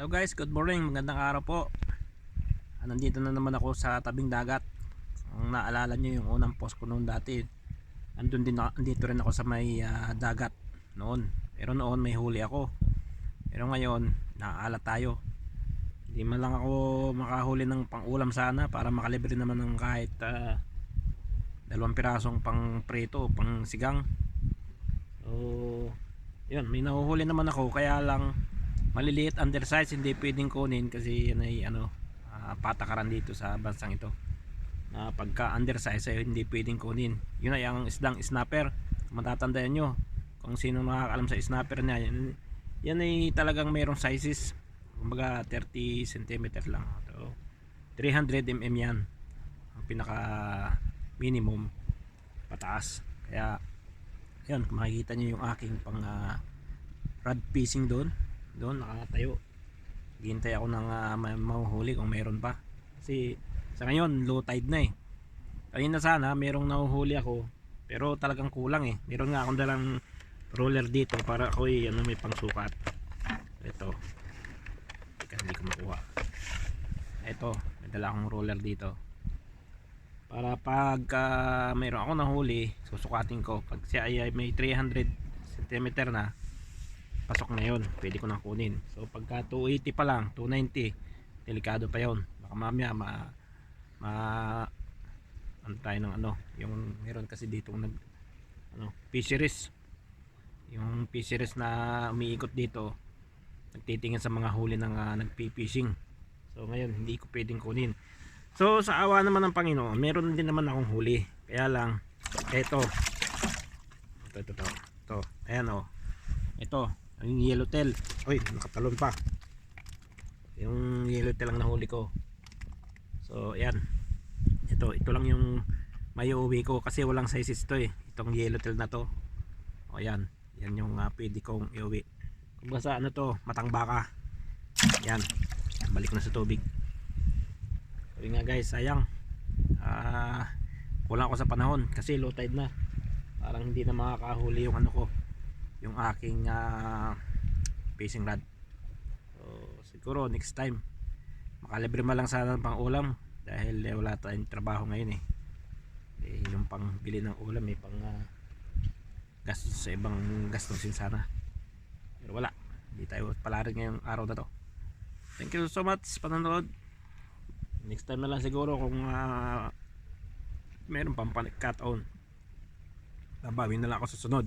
Hello guys, good morning, magandang araw po. Nandito na naman ako sa tabing dagat. Kung naalala nyo yung unang post ko noon dati, andito rin ako sa may dagat noon. Pero noon may huli ako. Pero ngayon, naaalat tayo. Hindi man lang ako makahuli ng pang-ulam sana para makalibre naman ng kahit 2 pirasong pang prito, pang sigang. So, yun, may nahuhuli naman ako, kaya lang maliliit undersize, hindi pwedeng kunin kasi yan ay patakaran dito sa bansang ito na pagka undersize ay hindi pwedeng kunin. Yun ay ang isdang snapper. Matatandaan nyo kung sino nakakaalam sa snapper niya, yan ay talagang mayroong sizes, kumbaga 30 cm lang. So 300 mm yan ang pinaka minimum pataas. Kaya yun, makikita nyo yung aking pang rod fishing doon nakatayo. Hintay ako ng mahuhuli kung meron pa, kasi sa ngayon low tide na eh. Kanina sana merong nahuhuli ako, pero talagang kulang eh. Meron nga akong dalang roller dito para ako may pangsukat. Ito, hindi ko makuha. Ito, may dala akong roller dito para pag mayroon ako nahuli, susukatin ko. Pag siya ay may 300 cm na, pasok na yon, pwede ko nang kunin. So pagka 280 pa lang, 290, delikado pa yon. Baka mamaya ano tayo ng yung meron kasi dito fisheries, yung fisheries na umiikot dito, nagtitingin sa mga huli ng nagpi-fishing. So ngayon hindi ko pwedeng kunin. So sa awa naman ng Panginoon, meron din naman akong huli. Kaya lang ito ayan ito yung yellowtail. Uy, nakatalon pa yung yellowtail ang nahuli ko. So ayan, ito lang yung may uuwi ko kasi walang sizes to eh, itong yellowtail na to. O yan yung pwede kong iuwi. Kung sa to, matang baka. Yan, balik na sa tubig. So nga guys, sayang kulang ako sa panahon kasi low tide na. Parang hindi na makakahuli yung yung aking fishing rod. So siguro next time makalibre man lang sana ng pang ulam, dahil wala tayong trabaho ngayon eh. Yung pang bili ng ulam pang gastos sa ibang gastusin sana, pero wala, hindi tayo palarin ngayong araw na to. Thank you so much panonood. Next time na lang siguro kung meron pang cut on, babawin na lang ako sa sunod.